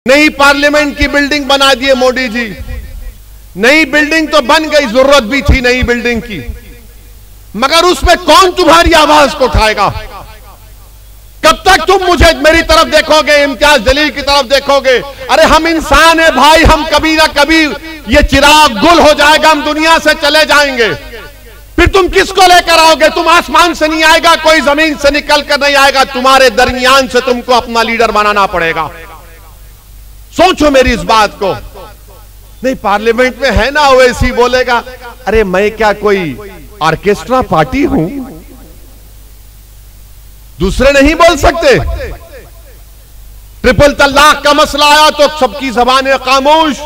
नई पार्लियामेंट की बिल्डिंग बना दिए मोदी जी। नई बिल्डिंग तो बन गई, जरूरत भी थी नई बिल्डिंग की, मगर उसमें कौन तुम्हारी आवाज को उठाएगा? कब तक तुम मुझे मेरी तरफ देखोगे, इम्तियाज जलील की तरफ देखोगे? अरे हम इंसान है भाई, हम कभी ना कभी ये चिराग गुल हो जाएगा, हम दुनिया से चले जाएंगे। फिर तुम किसको लेकर आओगे? तुम आसमान से नहीं आएगा, कोई जमीन से निकल कर नहीं आएगा, तुम्हारे दरमियान से तुमको अपना लीडर बनाना पड़ेगा। सोचो मेरी इस बात को। नहीं, पार्लियामेंट में है ना ओवैसी बोलेगा, अरे मैं क्या कोई ऑर्केस्ट्रा पार्टी हूं? दूसरे नहीं बोल सकते। ट्रिपल तलाक का मसला आया तो सबकी जबानें खामोश।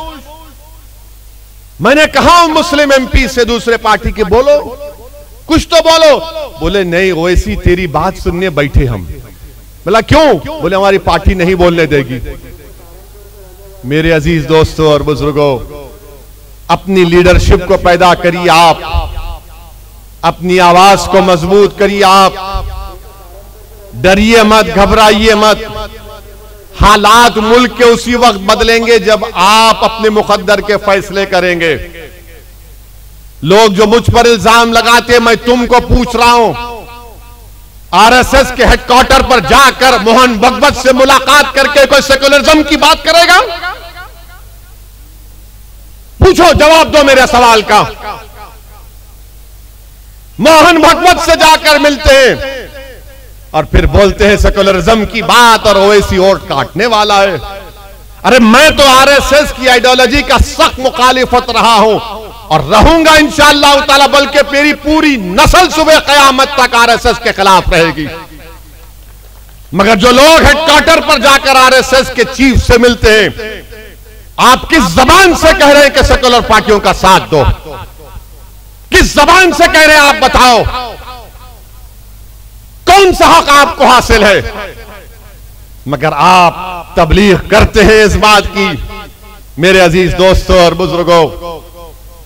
मैंने कहा मुस्लिम एमपी से दूसरे पार्टी के, बोलो कुछ तो बोलो। बोले नहीं ओवैसी तेरी बात सुनने बैठे हम। बोला क्यों? बोले हमारी पार्टी नहीं बोलने देगी। मेरे अजीज दोस्तों और बुजुर्गों, अपनी लीडरशिप को पैदा करिए आप, अपनी आवाज को मजबूत करिए आप। डरिए मत, घबराइए मत। हालात मुल्क के उसी वक्त बदलेंगे जब आप अपने मुकद्दर के फैसले करेंगे। लोग जो मुझ पर इल्जाम लगाते, मैं तुमको पूछ रहा हूं, आरएसएस के हेडक्वार्टर पर जाकर मोहन भगवत से मुलाकात करके कोई सेकुलरिज्म की बात करेगा? पूछो, जवाब दो मेरे सवाल का। मोहन भगवत से जाकर मिलते हैं और फिर बोलते हैं सेकुलरिज्म की बात और ओवैसी वोट काटने वाला है। अरे मैं तो आरएसएस की आइडियोलॉजी का सख्त मुखालिफत रहा हूं और रहूंगा इंशाअल्लाह ताला, बल्कि मेरी पूरी नस्ल सुबह कयामत तक आरएसएस के खिलाफ रहेगी। मगर जो लोग हेडक्वार्टर पर जाकर आरएसएस के चीफ से मिलते हैं, आप किस जबान से कह रहे हैं कि सेकुलर पार्टियों का साथ दो? किस जबान से कह रहे हैं आप बताओ? कौन सा हक आपको हासिल है? मगर आप तबलीग करते हैं इस बात की। मेरे अजीज दोस्तों और बुजुर्गों,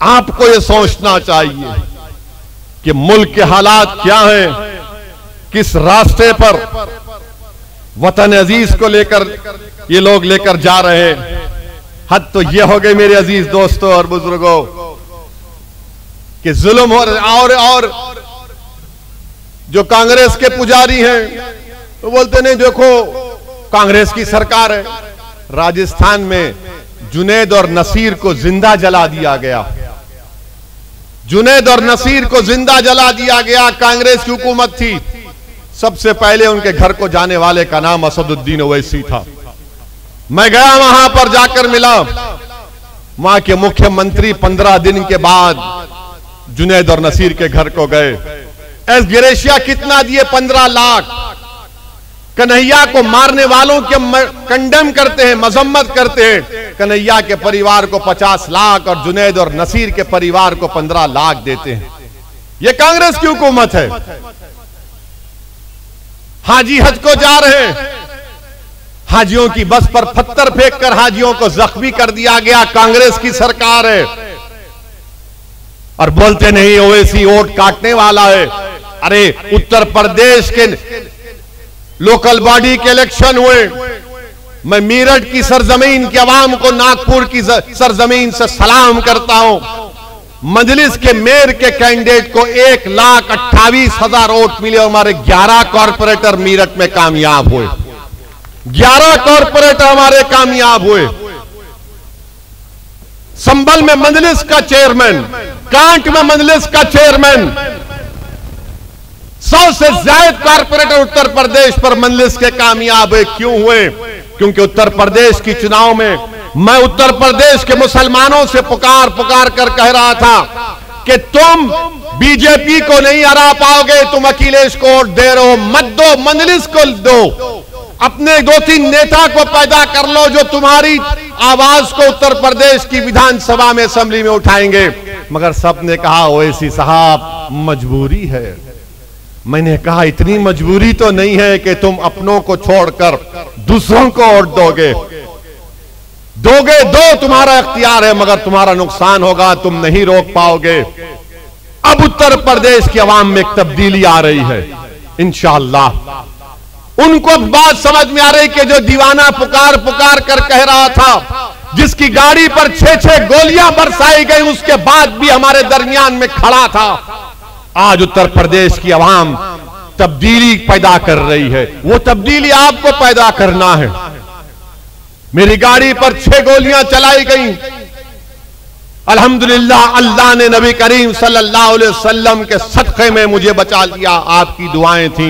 आपको यह सोचना चाहिए कि मुल्क के हालात क्या हैं, किस रास्ते पर वतन अजीज को लेकर ये लोग लेकर जा रहे हैं। हद तो यह हो गई मेरे अजीज दोस्तों और बुजुर्गों कि जुल्म और जो कांग्रेस के पुजारी हैं तो बोलते नहीं, देखो कांग्रेस की सरकार है। राजस्थान में जुनैद और नसीर को जिंदा जला दिया गया। जुनैद और नसीर को जिंदा जला दिया गया। कांग्रेस की हुकूमत थी, सबसे पहले उनके घर को जाने वाले का नाम असदुद्दीन ओवैसी था। मैं गया, वहां पर जाकर मिला। वहां के मुख्यमंत्री 15 दिन के बाद जुनैद और नसीर के घर को गए। एस ग्रेशिया कितना दिए? 15 लाख। कन्हैया को मारने वालों के कंडेम करते हैं, मजम्मत करते हैं। कन्हैया के परिवार को 50 लाख और जुनैद और नसीर के परिवार को 15 लाख देते हैं। यह कांग्रेस की हुकूमत है। हाजी हज को जा रहे हैं, हाजियों की बस पर पत्थर फेंककर हाजियों को जख्मी कर दिया गया। कांग्रेस की सरकार है और बोलते नहीं ओवैसी वोट काटने वाला है। अरे उत्तर प्रदेश के लोकल बॉडी के इलेक्शन हुए, मैं मेरठ की सरजमीन की आवाम को नागपुर की सरजमीन से सलाम करता हूं। मजलिस के मेयर के कैंडिडेट को 1,28,000 वोट मिले। हमारे 11 कॉर्पोरेटर मेरठ में कामयाब हुए। 11 कॉर्पोरेटर हमारे कामयाब हुए। संभल में मजलिस का चेयरमैन, कांट में मजलिस का चेयरमैन, 100 से ज्यादा कॉर्पोरेटर उत्तर प्रदेश पर मजलिस के कामयाब हुए। क्यों हुए? क्योंकि उत्तर प्रदेश की चुनाव में मैं उत्तर प्रदेश के मुसलमानों से पुकार कर कह रहा था कि तुम बीजेपी को नहीं हरा पाओगे, तुम अखिलेश को वोट दे रहे हो, मत दो, मजलिस को दो। अपने 2-3 नेता को पैदा कर लो जो तुम्हारी आवाज को उत्तर प्रदेश की विधानसभा में, असेंबली में उठाएंगे। मगर सबने कहा ओवैसी साहब मजबूरी है। मैंने कहा इतनी मजबूरी तो नहीं है कि तुम अपनों को छोड़कर दूसरों को वोट दोगे। दो तुम्हारा इख्तियार है, मगर तुम्हारा नुकसान होगा, तुम नहीं रोक पाओगे। अब उत्तर प्रदेश की आवाम में एक तब्दीली आ रही है इंशाअल्लाह। उनको बात समझ में आ रही कि जो दीवाना पुकार पुकार कर कह रहा था, जिसकी गाड़ी पर 6-6 गोलियां बरसाई गई, उसके बाद भी हमारे दरमियान में खड़ा था। आज उत्तर प्रदेश की आवाम तब्दीली पैदा कर रही है। वो तब्दीली आपको पैदा करना है। मेरी गाड़ी पर 6 गोलियां चलाई गई, अल्हम्दुलिल्लाह अल्लाह ने नबी करीम सल्लल्लाहु अलैहि वसल्लम के सदक़े में मुझे बचा लिया। आपकी दुआएं थी,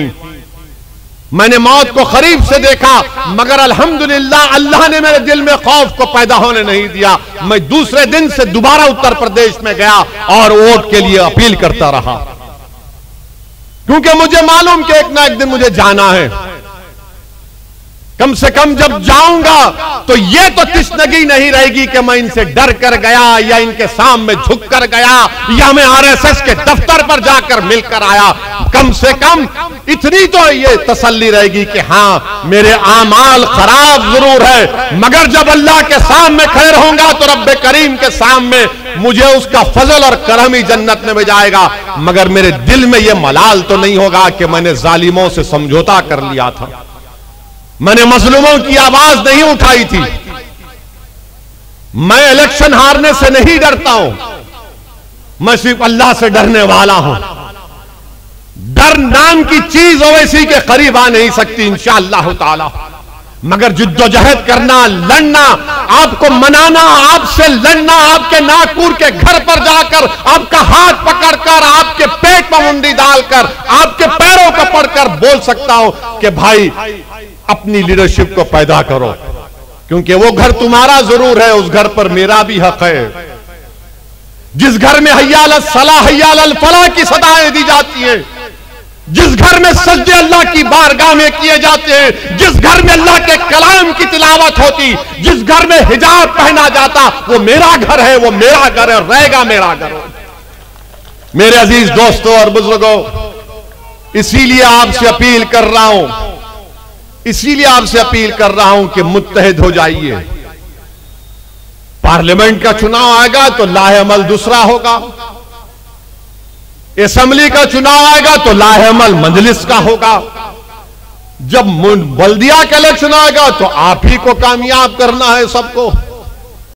मैंने मौत को करीब से देखा, मगर अल्हम्दुलिल्लाह अल्लाह ने मेरे दिल में खौफ को पैदा होने नहीं दिया। मैं दूसरे दिन से दोबारा उत्तर प्रदेश में गया और वोट के लिए अपील करता रहा, क्योंकि मुझे मालूम कि एक ना एक दिन मुझे जाना है। कम से कम जब जाऊंगा तो ये तो तिश्नगी नहीं रहेगी कि मैं इनसे डर कर गया या इनके सामने झुक कर गया या मैं आरएसएस के दफ्तर पर जाकर मिलकर आया। कम से कम इतनी तो ये तसल्ली रहेगी कि हां, मेरे आमाल खराब जरूर है, मगर जब अल्लाह के सामने खड़े रहूंगा तो रब्बे करीम के सामने मुझे उसका फजल और करम ही जन्नत में जाएगा। मगर मेरे दिल में यह मलाल तो नहीं होगा कि मैंने जालिमों से समझौता कर लिया था, मैंने मजलूमों की आवाज नहीं उठाई थी। मैं इलेक्शन हारने से नहीं डरता हूं, मैं सिर्फ अल्लाह से डरने वाला हूं। डर नाम की चीज ओवैसी के करीब आ नहीं सकती इंशाअल्लाह ताला, मगर जिद्दोजहद करना, लड़ना, आपको मनाना, आपसे लड़ना, आपके नागपुर के घर पर जाकर आपका हाथ पकड़कर, आपके पेट पर मुंडी डालकर, आपके पैरों को पकड़कर बोल सकता हूं कि भाई अपनी लीडरशिप को पैदा करो, क्योंकि वो घर तुम्हारा जरूर है, उस घर पर मेरा भी हक है। जिस घर में हय्या अल सलाह हय्या अल फलाह की सदाएं दी जाती हैं, जिस घर में सजदे अल्लाह की बारगाह में किए जाते हैं, जिस घर में अल्लाह के कलाम की तिलावत होती, जिस घर में हिजाब पहना जाता, वो मेरा घर है, वो मेरा घर है, रहेगा मेरा घर। मेरे अजीज दोस्तों और बुजुर्गों, इसीलिए आपसे अपील कर रहा हूं, इसीलिए आपसे अपील कर रहा हूं कि मुत्तहिद हो जाइए। पार्लियामेंट का चुनाव आएगा तो लाहे अमल दूसरा होगा, असेंबली का चुनाव आएगा तो लाहे अमल मजलिस का होगा, जब बल्दिया का इलेक्शन आएगा तो आप ही को कामयाब करना है सबको।